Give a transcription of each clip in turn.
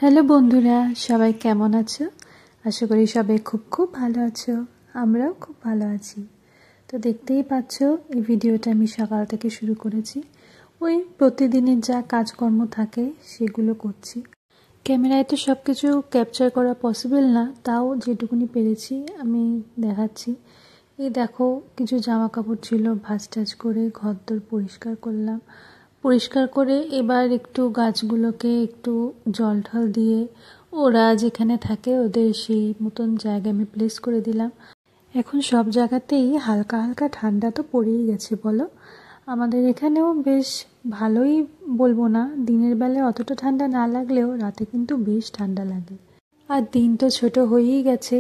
Hello বন্ধুরা, সবাই কেমন আছো? আশা করি সবাই খুব খুব ভালো আছো। আমরাও খুব ভালো আছি। তো দেখতেই পাচ্ছ, এই ভিডিওটা আমি সকাল থেকে শুরু করেছি। ওই প্রতিদিনের যা কাজকর্ম থাকে সেগুলো করছি। ক্যামেরায় তো সব কিছু ক্যাপচার করা পসিবল না, তাও যেটুকুনি পেরেছি আমি দেখাচ্ছি। এই দেখো, কিছু জামা কাপড় ছিল, ভাঁজ টাজ করে ঘরদোর পরিষ্কার করলাম। পরিষ্কার করে এবার একটু গাছগুলোকে একটু জল ঢল দিয়ে ওরা যেখানে থাকে ওদের সেই মতন জায়গায় আমি প্লেস করে দিলাম। এখন সব জায়গাতেই হালকা হালকা ঠান্ডা তো পড়েই গেছে বলো। আমাদের এখানেও বেশ ভালোই, বলবো না, দিনের বেলায় অতটা ঠান্ডা না লাগলেও রাতে কিন্তু বেশ ঠান্ডা লাগে। আর দিন তো ছোট হয়েই গেছে,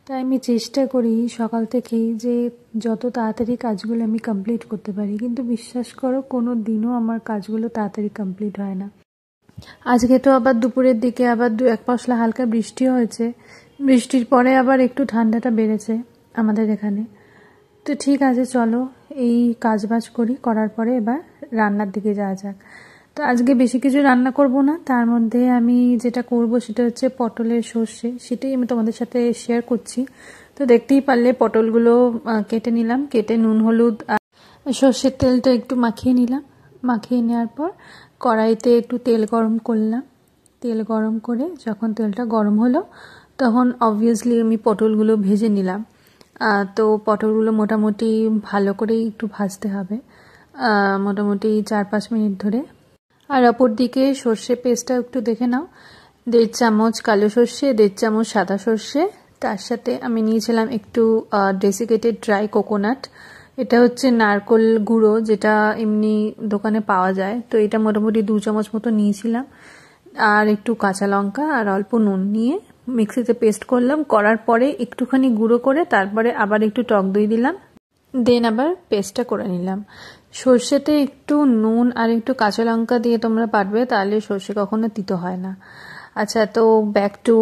তাই আমি চেষ্টা করি সকাল থেকেই যে যত তাড়াতাড়ি কাজগুলো আমি কমপ্লিট করতে পারি, কিন্তু বিশ্বাস করো কোনো দিনও আমার কাজগুলো তাড়াতাড়ি কমপ্লিট হয় না। আজকে তো আবার দুপুরের দিকে আবার এক পশলা হালকা বৃষ্টি হয়েছে, বৃষ্টির পরে আবার একটু ঠান্ডাটা বেড়েছে আমাদের এখানে। তো ঠিক আছে, চলো এই কাজবাজ করি, করার পরে এবার রান্নার দিকে যাওয়া যাক। তো আজকে বেশি কিছু রান্না করব না, তার মধ্যে আমি যেটা করব সেটা হচ্ছে পটলের সর্ষে, সেটাই আমি তোমাদের সাথে শেয়ার করছি। তো দেখতেই পারলে পটলগুলো কেটে নিলাম, কেটে নুন হলুদ আর সর্ষের তেলটা একটু মাখিয়ে নিলাম। মাখিয়ে নেওয়ার পর কড়াইতে একটু তেল গরম করলাম। তেল গরম করে যখন তেলটা গরম হলো তখন অবভিয়াসলি আমি পটলগুলো ভেজে নিলাম। তো পটলগুলো মোটামুটি ভালো করেই একটু ভাজতে হবে, মোটামুটি 4-5 মিনিট ধরে। আর অপর দিকে সর্ষে পেস্টটা একটু দেখে নাও, 1.5 চামচ কালো সর্ষে, 1.5 চামচ সাদা সর্ষে, তার সাথে আমি নিয়েছিলাম একটু ডেসিকেটেড ড্রাই কোকোনাট। এটা হচ্ছে নারকোল গুঁড়ো, যেটা এমনি দোকানে পাওয়া যায়। তো এটা মোটামুটি 2 চামচ মতো নিয়েছিলাম। আর একটু কাঁচা লঙ্কা আর অল্প নুন নিয়ে মিক্সিতে পেস্ট করলাম। করার পরে একটুখানি গুঁড়ো করে তারপরে আবার একটু টক দই দিলাম, দেন আবার পেস্টটা করে নিলাম। সর্ষেতে একটু নুন আর একটু কাঁচা লঙ্কা দিয়ে তোমরা পারবে, তাহলে সর্ষে কখনো তিতো হয় না। আচ্ছা, তো ব্যাক টু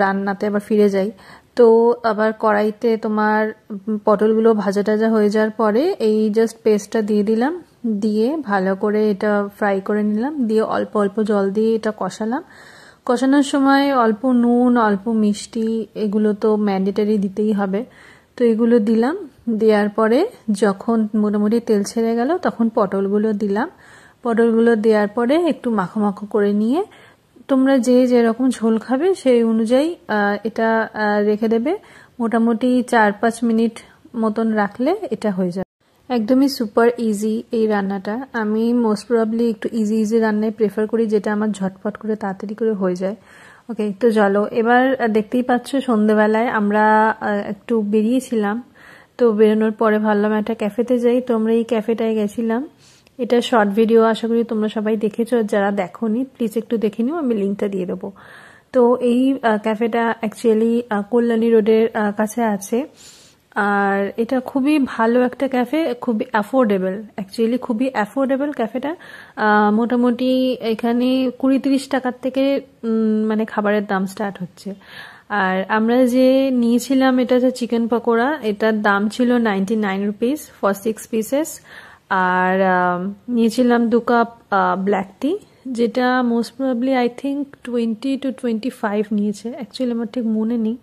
রান্নাতে আবার ফিরে যাই। তো আবার কড়াইতে তোমার পটলগুলো ভাজা টাজা হয়ে যাওয়ার পরে এই জাস্ট পেস্টটা দিয়ে দিলাম, দিয়ে ভালো করে এটা ফ্রাই করে নিলাম, দিয়ে অল্প অল্প জল দিয়ে এটা কষালাম। কষানোর সময় অল্প নুন, অল্প মিষ্টি, এগুলো তো ম্যান্ডেটারি দিতেই হবে। তো এগুলো দিলাম, দেওয়ার পরে যখন মোটামুটি তেল ছেড়ে গেল তখন পটলগুলো দিলাম। পটলগুলো দেওয়ার পরে একটু মাখো মাখো করে নিয়ে তোমরা যে যেরকম ঝোল খাবে সেই অনুযায়ী এটা রেখে দেবে। মোটামুটি 4-5 মিনিট মতন রাখলে এটা হয়ে যাবে। একদমই সুপার ইজি এই রান্নাটা। আমি মোস্ট প্রবাবলি একটু ইজি রান্নায় প্রেফার করি, যেটা আমার ঝটপট করে তাড়াতাড়ি করে হয়ে যায়। ওকে, তো চলো এবার দেখতেই পাচ্ছ সন্ধ্যেবেলায় আমরা একটু বেরিয়েছিলাম। তো বেরোনোর পরে ভাবলাম একটা ক্যাফেতে যাই, তো আমরা এই ক্যাফেটায় গেছিলাম। এটা শর্ট ভিডিও, আশা করি তোমরা সবাই দেখেছো, যারা দেখোনি প্লিজ একটু দেখে নিও, আমি লিঙ্কটা দিয়ে দেবো। তো এই ক্যাফেটা অ্যাকচুয়ালি কল্যাণী রোডের কাছে আছে। আর এটা খুবই ভালো একটা ক্যাফে, খুবই অ্যাফোর্ডেবল, অ্যাকচুয়ালি খুবই অ্যাফোর্ডেবল ক্যাফেটা। মোটামুটি এখানে 20-30 টাকার থেকে মানে খাবারের দাম স্টার্ট হচ্ছে। আর আমরা যে নিয়েছিলাম এটা হচ্ছে চিকেন পকোড়া, এটার দাম ছিল 99 রুপিস ফর 6 পিসেস। আর নিয়েছিলাম 2 কাপ ব্ল্যাক টি, যেটা most probably I think 20 to 25 নিয়েছে, অ্যাকচুয়ালি আমার ঠিক মনে নেই,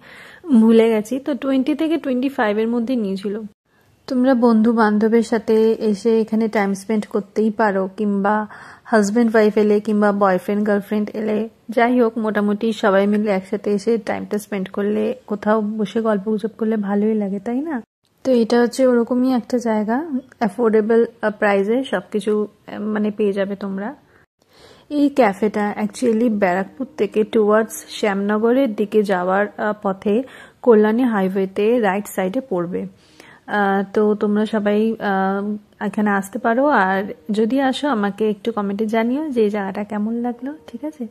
ভুলে গেছি। তো 20 থেকে 25 মধ্যে নিয়েছিল। তোমরা বন্ধু বান্ধবের সাথে এসে এখানে টাইম স্পেন্ড করতেই পারো, কিংবা হাজব্যান্ড ওয়াইফ এলে, কিংবা বয়ফ্রেন্ড গার্লফ্রেন্ড এলে, যাই হোক মোটামুটি সবাই মিলে একসাথে এসে টাইমটা স্পেন্ড করলে, কোথাও বসে গল্প গুজব করলে ভালোই লাগে, তাই না? তো এটা হচ্ছে ওরকমই একটা জায়গা, অ্যাফোর্ডেবল প্রাইসে সবকিছু মানে পেয়ে যাবে তোমরা। এই ক্যাফেটা অ্যাকচুয়ালি ব্যারাকপুর থেকে টুয়ার্ডস শ্যামনগরের দিকে যাওয়ার পথে কল্যাণী হাইওয়েতে রাইট সাইডে পড়বে। তো তোমরা সবাই এখানে আসতে পারো, আর যদি আসো আমাকে একটু কমেন্টে জানিও যে এই জায়গাটা কেমন লাগলো, ঠিক আছে?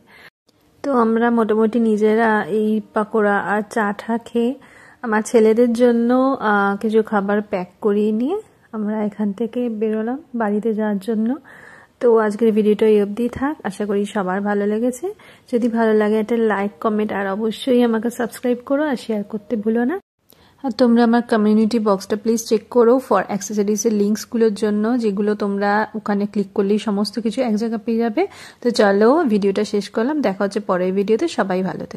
তো আমরা মোটামুটি নিজেরা এই পাকোড়া আর চা টা খেয়ে আমার ছেলেদের জন্য কিছু খাবার প্যাক করিয়ে নিয়ে আমরা এখান থেকে বেরোলাম বাড়িতে যাওয়ার জন্য। তো আজকের ভিডিওটা এই অবধি থাক, আশা করি সবার ভালো লেগেছে। যদি ভালো লাগে একটা লাইক, কমেন্ট আর অবশ্যই আমাকে সাবস্ক্রাইব করো আর শেয়ার করতে ভুলো না। আর তোমরা আমার কমিউনিটি বক্সটা প্লিজ চেক করো ফর অ্যাক্সেসরিজের লিঙ্কসগুলোর জন্য, যেগুলো তোমরা ওখানে ক্লিক করলেই সমস্ত কিছু এক জায়গায় পেয়ে যাবে। তো চলো ভিডিওটা শেষ করলাম, দেখা হচ্ছে পরের ভিডিওতে। সবাই ভালো থেকো।